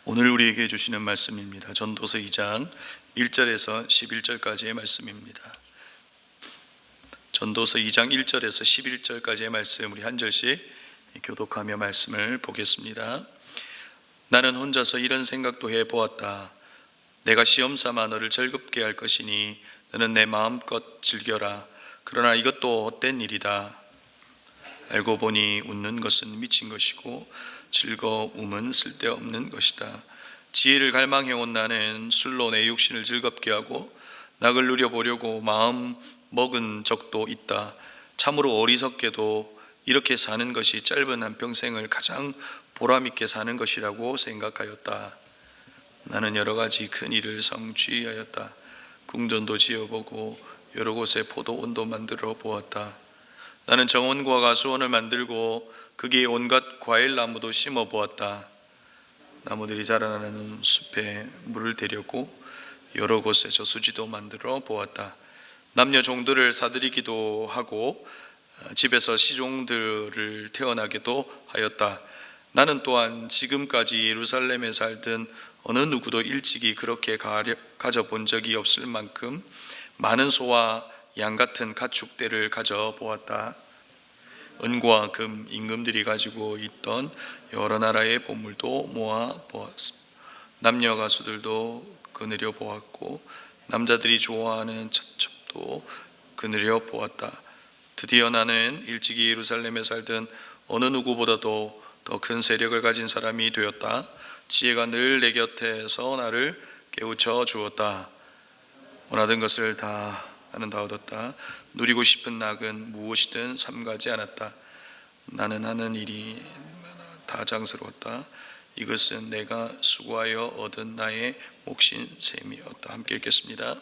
오늘 우리에게 주시는 말씀입니다. 전도서 2장 1절에서 11절까지의 말씀입니다. 전도서 2장 1절에서 11절까지의 말씀, 우리 한 절씩 교독하며 말씀을 보겠습니다. 나는 혼자서 이런 생각도 해보았다. 내가 시험삼아 너를 즐겁게 할 것이니 너는 내 마음껏 즐겨라. 그러나 이것도 헛된 일이다. 알고 보니 웃는 것은 미친 것이고 즐거움은 쓸데없는 것이다. 지혜를 갈망해온 나는 술로 내 육신을 즐겁게 하고 낙을 누려보려고 마음 먹은 적도 있다. 참으로 어리석게도 이렇게 사는 것이 짧은 한평생을 가장 보람있게 사는 것이라고 생각하였다. 나는 여러 가지 큰 일을 성취하였다. 궁전도 지어보고 여러 곳에 포도원도 만들어 보았다. 나는 정원과 가수원을 만들고 거기에 온갖 과일나무도 심어 보았다. 나무들이 자라나는 숲에 물을 대려고 여러 곳에 저수지도 만들어 보았다. 남녀 종들을 사들이기도 하고 집에서 시종들을 태어나게도 하였다. 나는 또한 지금까지 예루살렘에 살던 어느 누구도 일찍이 그렇게 가져본 적이 없을 만큼 많은 소와 양 같은 가축대를 가져보았다. 은과 금, 임금들이 가지고 있던 여러 나라의 보물도 모아보았습니다. 남녀 가수들도 거느려 보았고 남자들이 좋아하는 첩첩도 거느려 보았다. 드디어 나는 일찍이 예루살렘에 살던 어느 누구보다도 더 큰 세력을 가진 사람이 되었다. 지혜가 늘 내 곁에서 나를 깨우쳐 주었다. 원하던 것을 다 나는 다 얻었다. 누리고 싶은 낙은 무엇이든 삼가지 않았다. 나는 하는 일이 다 장스러웠다. 이것은 내가 수고하여 얻은 나의 몫인 셈이었다. 함께 읽겠습니다.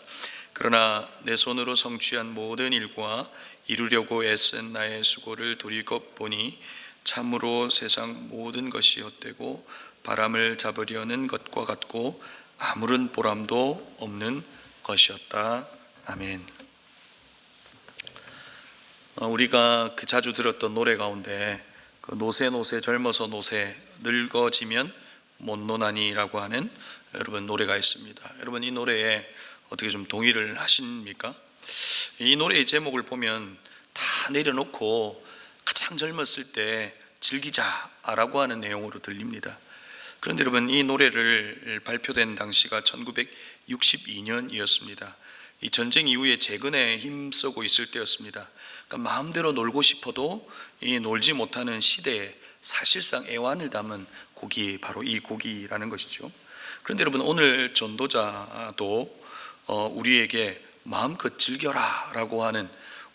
그러나 내 손으로 성취한 모든 일과 이루려고 애쓴 나의 수고를 돌이켜보니 참으로 세상 모든 것이 헛되고 바람을 잡으려는 것과 같고 아무런 보람도 없는 것이었다. 아멘. 우리가 자주 들었던 노래 가운데 노세 노세 젊어서 노세 늙어지면 못 노나니라고 하는 여러분 노래가 있습니다. 여러분 이 노래에 어떻게 좀 동의를 하십니까? 이 노래의 제목을 보면 다 내려놓고 가장 젊었을 때 즐기자라고 하는 내용으로 들립니다. 그런데 여러분 이 노래를 발표된 당시가 1962년이었습니다. 이 전쟁 이후에 재건에 힘쓰고 있을 때였습니다. 그러니까 마음대로 놀고 싶어도 놀지 못하는 시대에 사실상 애환을 담은 곡이 바로 이 곡이라는 것이죠. 그런데 여러분 오늘 전도자도 우리에게 마음껏 즐겨라 라고 하는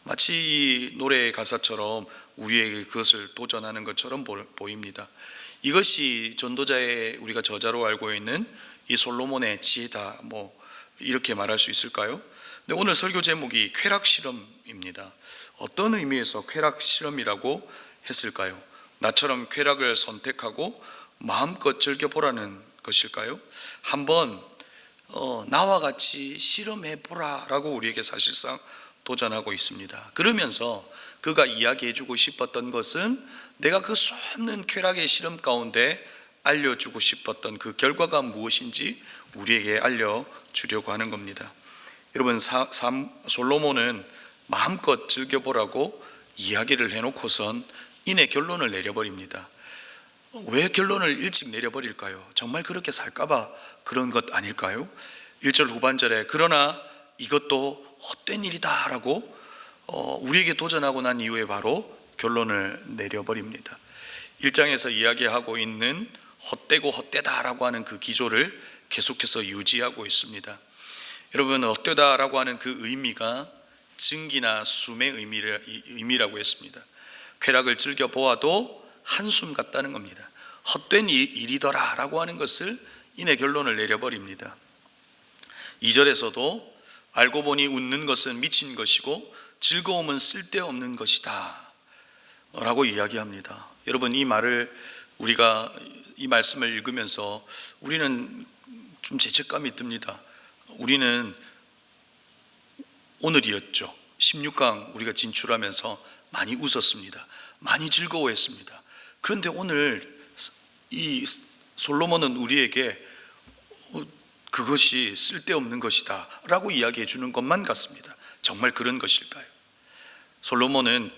마치 이 노래의 가사처럼 우리에게 그것을 도전하는 것처럼 보입니다. 이것이 전도자의 우리가 저자로 알고 있는 이 솔로몬의 지혜다 이렇게 말할 수 있을까요? 근데 오늘 설교 제목이 쾌락실험입니다. 어떤 의미에서 쾌락실험이라고 했을까요? 나처럼 쾌락을 선택하고 마음껏 즐겨보라는 것일까요? 한번 나와 같이 실험해보라 라고 우리에게 사실상 도전하고 있습니다. 그러면서 그가 이야기해주고 싶었던 것은 내가 그 수없는 쾌락의 실험 가운데 알려주고 싶었던 그 결과가 무엇인지 우리에게 알려주려고 하는 겁니다. 여러분 솔로몬은 마음껏 즐겨보라고 이야기를 해놓고선 이내 결론을 내려버립니다. 왜 결론을 일찍 내려버릴까요? 정말 그렇게 살까봐 그런 것 아닐까요? 1절 후반절에 그러나 이것도 헛된 일이다 라고 우리에게 도전하고 난 이후에 바로 결론을 내려버립니다. 1장에서 이야기하고 있는 헛되고 헛되다라고 하는 그 기조를 계속해서 유지하고 있습니다. 여러분 헛되다라고 하는 그 의미가 증기나 숨의 의미라고 했습니다. 쾌락을 즐겨보아도 한숨 같다는 겁니다. 헛된 일이더라 라고 하는 것을 이내 결론을 내려버립니다. 2절에서도 알고 보니 웃는 것은 미친 것이고 즐거움은 쓸데없는 것이다 라고 이야기합니다. 여러분 이 말씀을 읽으면서 우리는 좀 죄책감이 듭니다. 우리는 오늘이었죠. 16강 우리가 진출하면서 많이 웃었습니다. 많이 즐거워했습니다. 그런데 오늘 이 솔로몬은 우리에게 그것이 쓸데없는 것이다 라고 이야기해 주는 것만 같습니다. 정말 그런 것일까요? 솔로몬은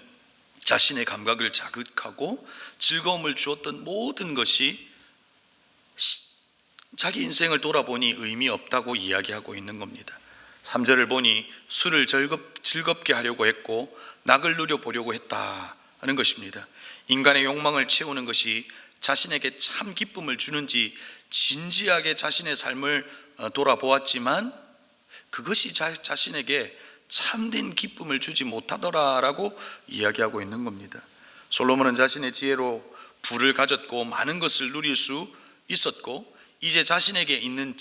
자신의 감각을 자극하고 즐거움을 주었던 모든 것이 자기 인생을 돌아보니 의미 없다고 이야기하고 있는 겁니다. 3절을 보니 술을 즐겁게 하려고 했고 낙을 누려보려고 했다 하는 것입니다. 인간의 욕망을 채우는 것이 자신에게 참 기쁨을 주는지 진지하게 자신의 삶을 돌아보았지만 그것이 자신에게 참된 기쁨을 주지 못하더라라고 이야기하고 있는 겁니다. 솔로몬은 자신의 지혜로 부를 가졌고 많은 것을 누릴 수 있었고 이제 자신에게 있는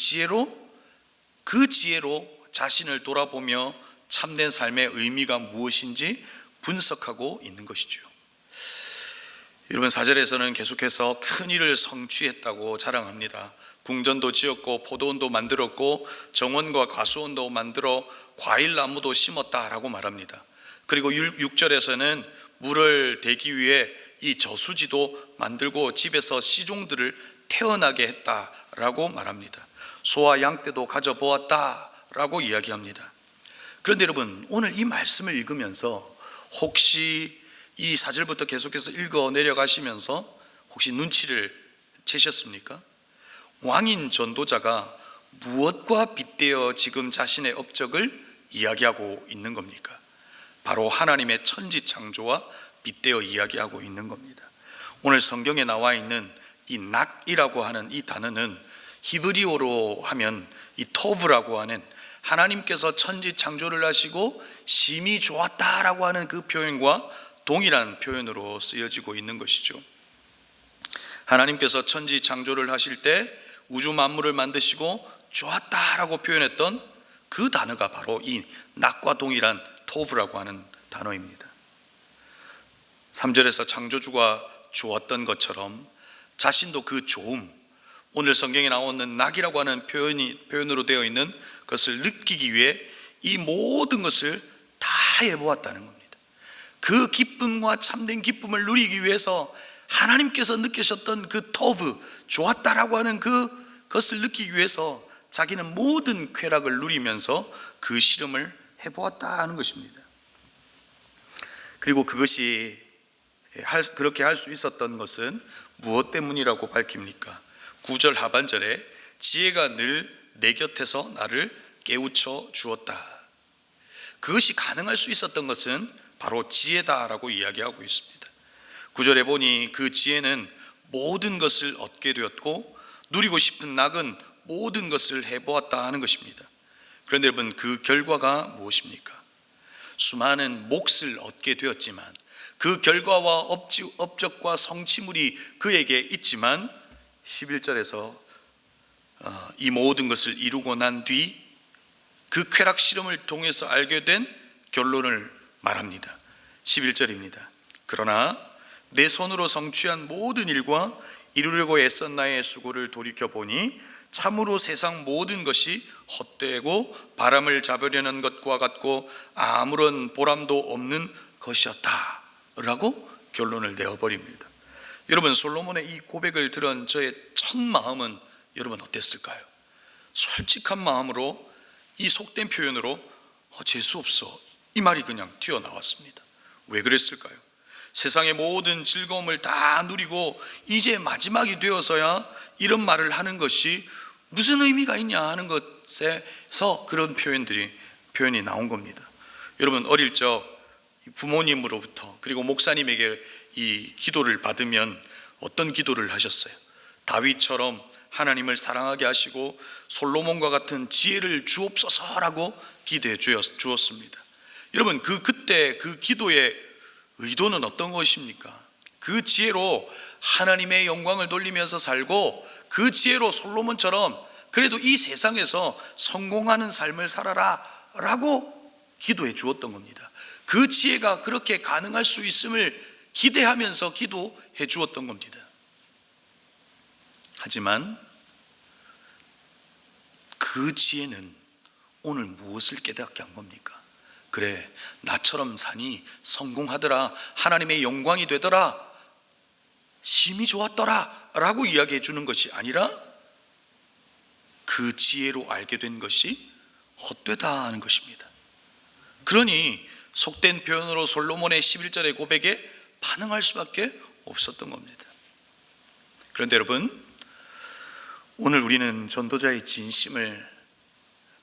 그 지혜로 자신을 돌아보며 참된 삶의 의미가 무엇인지 분석하고 있는 것이죠. 여러분, 4절에서는 계속해서 큰 일을 성취했다고 자랑합니다. 궁전도 지었고 포도원도 만들었고 정원과 과수원도 만들어 과일나무도 심었다라고 말합니다. 그리고 6절에서는 물을 대기 위해 이 저수지도 만들고 집에서 시종들을 태어나게 했다라고 말합니다. 소와 양떼도 가져보았다라고 이야기합니다. 그런데 여러분, 오늘 이 말씀을 읽으면서 혹시 이 4절부터 계속해서 읽어 내려가시면서 혹시 눈치를 채셨습니까? 왕인 전도자가 무엇과 빗대어 지금 자신의 업적을 이야기하고 있는 겁니까? 바로 하나님의 천지 창조와 빗대어 이야기하고 있는 겁니다. 오늘 성경에 나와 있는 이 낙이라고 하는 이 단어는 히브리어로 하면 이 토브라고 하는 하나님께서 천지 창조를 하시고 심히 좋았다라고 하는 그 표현과 동일한 표현으로 쓰여지고 있는 것이죠. 하나님께서 천지 창조를 하실 때 우주 만물을 만드시고 좋았다라고 표현했던 그 단어가 바로 이 낙과 동일한 토브라고 하는 단어입니다. 3절에서 창조주가 좋았던 것처럼 자신도 그 좋음, 오늘 성경에 나오는 낙이라고 하는 표현으로 되어 있는 것을 느끼기 위해 이 모든 것을 다 해보았다는 겁니다. 그 기쁨과 참된 기쁨을 누리기 위해서 하나님께서 느끼셨던 그 토브, 좋았다라고 하는 그것을 느끼기 위해서 자기는 모든 쾌락을 누리면서 그 실험을 해보았다 하는 것입니다. 그리고 그것이 그렇게 할 수 있었던 것은 무엇 때문이라고 밝힙니까? 9절 하반절에 지혜가 늘 내 곁에서 나를 깨우쳐 주었다. 그것이 가능할 수 있었던 것은 바로 지혜다라고 이야기하고 있습니다. 9절에 보니 그 지혜는 모든 것을 얻게 되었고 누리고 싶은 낙은 모든 것을 해보았다 하는 것입니다. 그런데 여러분, 그 결과가 무엇입니까? 수많은 몫을 얻게 되었지만 그 결과와 업적과 성취물이 그에게 있지만 11절에서 이 모든 것을 이루고 난 뒤 그 쾌락 실험을 통해서 알게 된 결론을 말합니다. 11절입니다. 그러나 내 손으로 성취한 모든 일과 이루려고 애쓴 나의 수고를 돌이켜보니 참으로 세상 모든 것이 헛되고 바람을 잡으려는 것과 같고 아무런 보람도 없는 것이었다 라고 결론을 내어버립니다. 여러분, 솔로몬의 이 고백을 들은 저의 첫 마음은 여러분 어땠을까요? 솔직한 마음으로 이 속된 표현으로 재수없어, 이 말이 그냥 튀어나왔습니다. 왜 그랬을까요? 세상의 모든 즐거움을 다 누리고 이제 마지막이 되어서야 이런 말을 하는 것이 무슨 의미가 있냐 하는 것에서 그런 표현이 나온 겁니다. 여러분, 어릴 적 부모님으로부터 그리고 목사님에게 이 기도를 받으면 어떤 기도를 하셨어요? 다윗처럼 하나님을 사랑하게 하시고 솔로몬과 같은 지혜를 주옵소서라고 기도해 주었습니다. 여러분, 그때 그 기도의 의도는 어떤 것입니까? 그 지혜로 하나님의 영광을 돌리면서 살고 그 지혜로 솔로몬처럼 그래도 이 세상에서 성공하는 삶을 살아라 라고 기도해 주었던 겁니다. 그 지혜가 그렇게 가능할 수 있음을 기대하면서 기도해 주었던 겁니다. 하지만 그 지혜는 오늘 무엇을 깨닫게 한 겁니까? 그래, 나처럼 사니 성공하더라, 하나님의 영광이 되더라, 심히 좋았더라 라고 이야기해 주는 것이 아니라 그 지혜로 알게 된 것이 헛되다 하는 것입니다. 그러니 속된 표현으로 솔로몬의 11절의 고백에 반응할 수밖에 없었던 겁니다. 그런데 여러분, 오늘 우리는 전도자의 진심을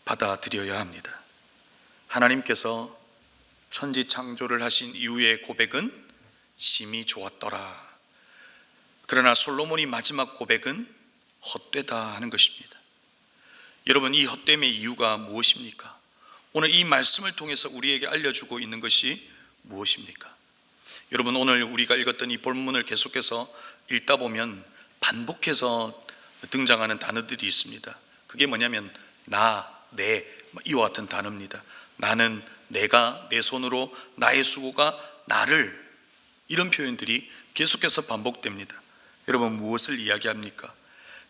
받아들여야 합니다. 하나님께서 천지 창조를 하신 이후의 고백은 심히 좋았더라. 그러나 솔로몬이 마지막 고백은 헛되다 하는 것입니다. 여러분, 이 헛됨의 이유가 무엇입니까? 오늘 이 말씀을 통해서 우리에게 알려주고 있는 것이 무엇입니까? 여러분, 오늘 우리가 읽었던 이 본문을 계속해서 읽다 보면 반복해서 등장하는 단어들이 있습니다. 그게 뭐냐면 나, 내, 이와 같은 단어입니다. 나는, 내가, 내 손으로, 나의 수고가, 나를, 이런 표현들이 계속해서 반복됩니다. 여러분, 무엇을 이야기합니까?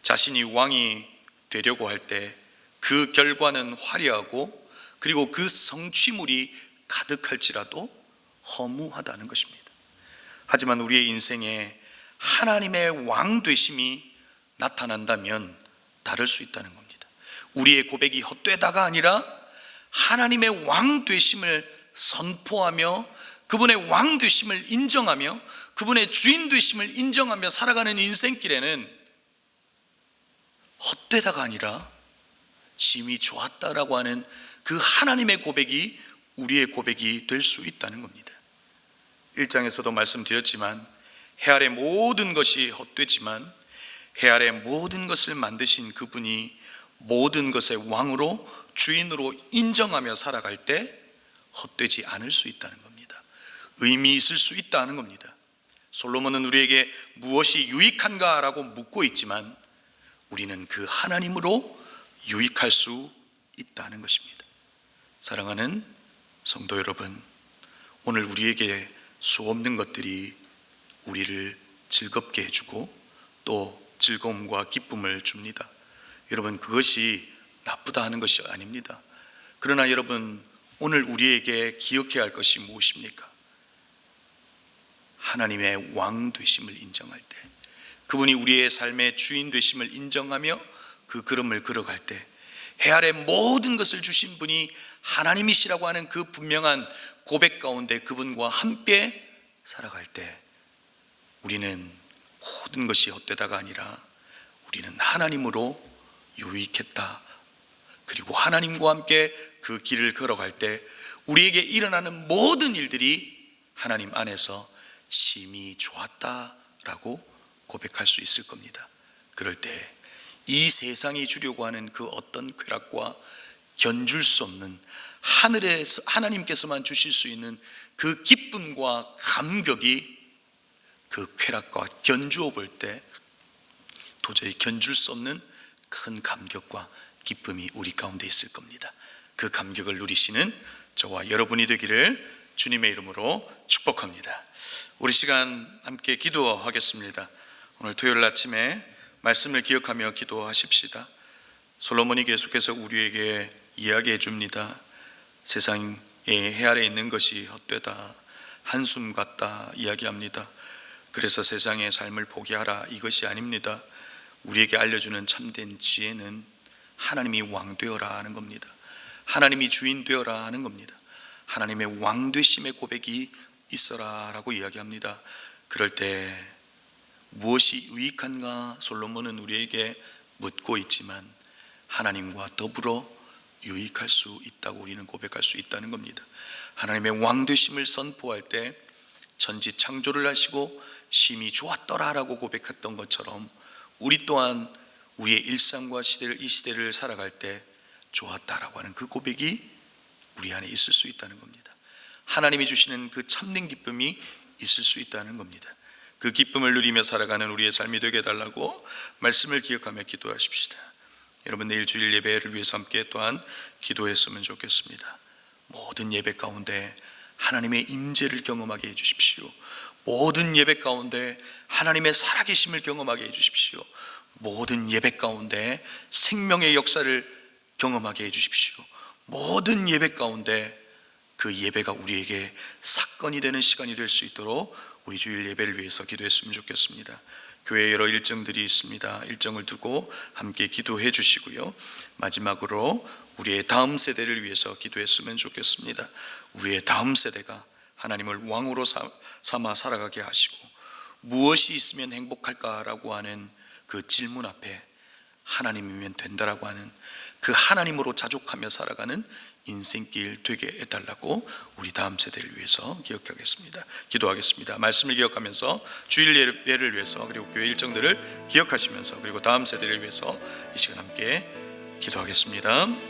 자신이 왕이 되려고 할 때 그 결과는 화려하고 그리고 그 성취물이 가득할지라도 허무하다는 것입니다. 하지만 우리의 인생에 하나님의 왕 되심이 나타난다면 다를 수 있다는 겁니다. 우리의 고백이 헛되다가 아니라 하나님의 왕 되심을 선포하며 그분의 왕 되심을 인정하며 그분의 주인 되심을 인정하며 살아가는 인생길에는 헛되다가 아니라 심히 좋았다라고 하는 그 하나님의 고백이 우리의 고백이 될 수 있다는 겁니다. 1장에서도 말씀드렸지만 해 아래 모든 것이 헛되지만 해 아래 모든 것을 만드신 그분이 모든 것의 왕으로 주인으로 인정하며 살아갈 때 헛되지 않을 수 있다는 겁니다. 의미 있을 수 있다는 겁니다. 솔로몬은 우리에게 무엇이 유익한가라고 묻고 있지만 우리는 그 하나님으로 유익할 수 있다는 것입니다. 사랑하는 성도 여러분, 오늘 우리에게 수없는 것들이 우리를 즐겁게 해주고 또 즐거움과 기쁨을 줍니다. 여러분, 그것이 나쁘다 하는 것이 아닙니다. 그러나 여러분, 오늘 우리에게 기억해야 할 것이 무엇입니까? 하나님의 왕 되심을 인정할 때, 그분이 우리의 삶의 주인 되심을 인정하며 그 걸음을 걸어갈 때, 해 아래 모든 것을 주신 분이 하나님이시라고 하는 그 분명한 고백 가운데 그분과 함께 살아갈 때 우리는 모든 것이 헛되다가 아니라 우리는 하나님으로 유익했다. 그리고 하나님과 함께 그 길을 걸어갈 때 우리에게 일어나는 모든 일들이 하나님 안에서 심히 좋았다라고 고백할 수 있을 겁니다. 그럴 때 이 세상이 주려고 하는 그 어떤 쾌락과 견줄 수 없는 하늘에서 하나님께서만 주실 수 있는 그 기쁨과 감격이 그 쾌락과 견주어 볼 때 도저히 견줄 수 없는 큰 감격과 기쁨이 우리 가운데 있을 겁니다. 그 감격을 누리시는 저와 여러분이 되기를 주님의 이름으로 축복합니다. 우리 시간 함께 기도하겠습니다. 오늘 토요일 아침에 말씀을 기억하며 기도하십시다. 솔로몬이 계속해서 우리에게 이야기해 줍니다. 세상의 해 아래 있는 것이 헛되다, 한숨 같다 이야기합니다. 그래서 세상의 삶을 포기하라, 이것이 아닙니다. 우리에게 알려주는 참된 지혜는 하나님이 왕 되어라 하는 겁니다. 하나님이 주인 되어라 하는 겁니다. 하나님의 왕 되심의 고백이 있어라 라고 이야기합니다. 그럴 때 무엇이 유익한가 솔로몬은 우리에게 묻고 있지만 하나님과 더불어 유익할 수 있다고 우리는 고백할 수 있다는 겁니다. 하나님의 왕 되심을 선포할 때 천지 창조를 하시고 심히 좋았더라라고 고백했던 것처럼 우리 또한 우리의 일상과 이 시대를 살아갈 때 좋았다라고 하는 그 고백이 우리 안에 있을 수 있다는 겁니다. 하나님이 주시는 그 참된 기쁨이 있을 수 있다는 겁니다. 그 기쁨을 누리며 살아가는 우리의 삶이 되게 해달라고 말씀을 기억하며 기도하십시다. 여러분, 내일 주일 예배를 위해서 함께 또한 기도했으면 좋겠습니다. 모든 예배 가운데 하나님의 임재를 경험하게 해주십시오. 모든 예배 가운데 하나님의 살아계심을 경험하게 해주십시오. 모든 예배 가운데 생명의 역사를 경험하게 해주십시오. 모든 예배 가운데 그 예배가 우리에게 사건이 되는 시간이 될 수 있도록 우리 주일 예배를 위해서 기도했으면 좋겠습니다. 교회 여러 일정들이 있습니다. 일정을 두고 함께 기도해 주시고요. 마지막으로 우리의 다음 세대를 위해서 기도했으면 좋겠습니다. 우리의 다음 세대가 하나님을 왕으로 삼아 살아가게 하시고, 무엇이 있으면 행복할까라고 하는 그 질문 앞에 하나님이면 된다라고 하는 그 하나님으로 자족하며 살아가는 인생길 되게 해달라고 우리 다음 세대를 위해서 기억하겠습니다. 기도하겠습니다. 말씀을 기억하면서 주일 예배를 위해서, 그리고 교회 일정들을 기억하시면서, 그리고 다음 세대를 위해서 이 시간 함께 기도하겠습니다.